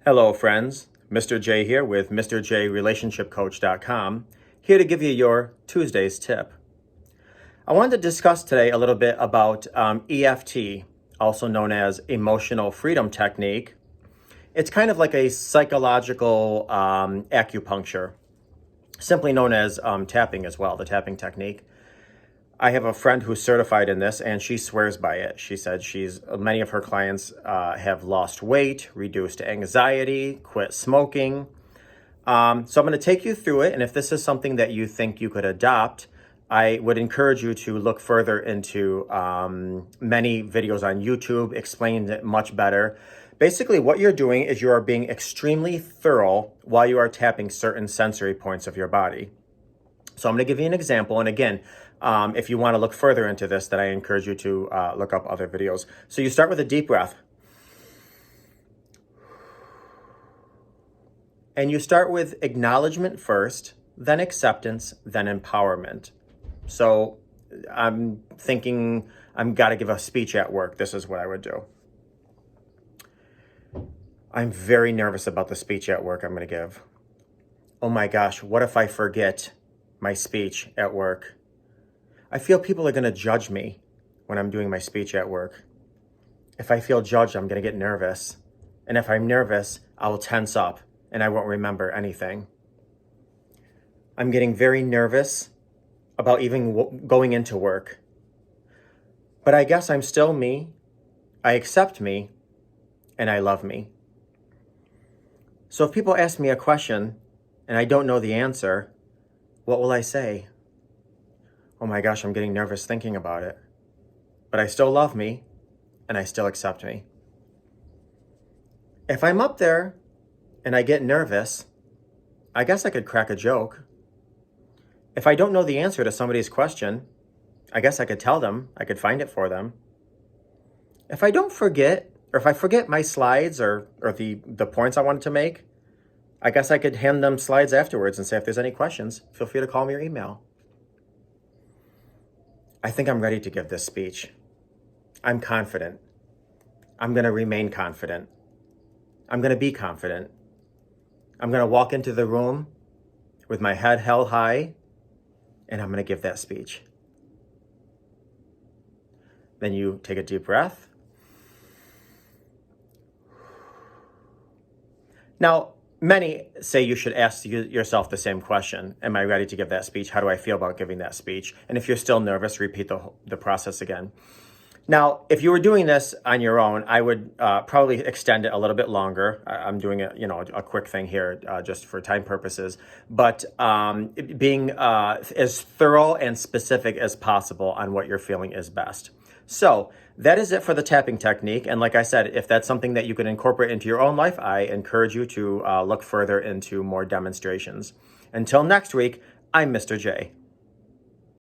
Hello, friends. Mr. J here with MrJRelationshipCoach.com, here to give you your Tuesday's tip. I wanted to discuss today a little bit about EFT, also known as Emotional Freedom Technique. It's kind of like a psychological acupuncture, simply known as tapping as well, the tapping technique. I have a friend who's certified in this, and she swears by it. She said many of her clients have lost weight, reduced anxiety, quit smoking. So I'm going to take you through it, and if this is something that you think you could adopt, I would encourage you to look further into many videos on YouTube explaining it much better. Basically, what you're doing is you are being extremely thorough while you are tapping certain sensory points of your body. So I'm going to give you an example, and again, if you want to look further into this, then I encourage you to look up other videos. So you start with a deep breath. And you start with acknowledgement first, then acceptance, then empowerment. So I'm thinking I've got to give a speech at work. This is what I would do. I'm very nervous about the speech at work I'm going to give. Oh my gosh, what if I forget my speech at work? I feel people are going to judge me when I'm doing my speech at work. If I feel judged, I'm going to get nervous. And if I'm nervous, I will tense up and I won't remember anything. I'm getting very nervous about even going into work. But I guess I'm still me. I accept me and I love me. So if people ask me a question and I don't know the answer, what will I say? Oh my gosh, I'm getting nervous thinking about it. But I still love me, and I still accept me. If I'm up there and I get nervous, I guess I could crack a joke. If I don't know the answer to somebody's question, I guess I could tell them, I could find it for them. If I don't forget, or if I forget my slides or the points I wanted to make, I guess I could hand them slides afterwards and say, if there's any questions, feel free to call me or email. I think I'm ready to give this speech. I'm confident. I'm going to remain confident. I'm going to be confident. I'm going to walk into the room with my head held high, and I'm going to give that speech. Then you take a deep breath. Now, many say you should ask yourself the same question. Am I ready to give that speech? How do I feel about giving that speech? And if you're still nervous, repeat the process again. Now, if you were doing this on your own, I would probably extend it a little bit longer. I'm doing a quick thing here just for time purposes, but being as thorough and specific as possible on what you're feeling is best. So that is it for the tapping technique. And like I said, if that's something that you can incorporate into your own life, I encourage you to look further into more demonstrations. Until next week, I'm Mr. J.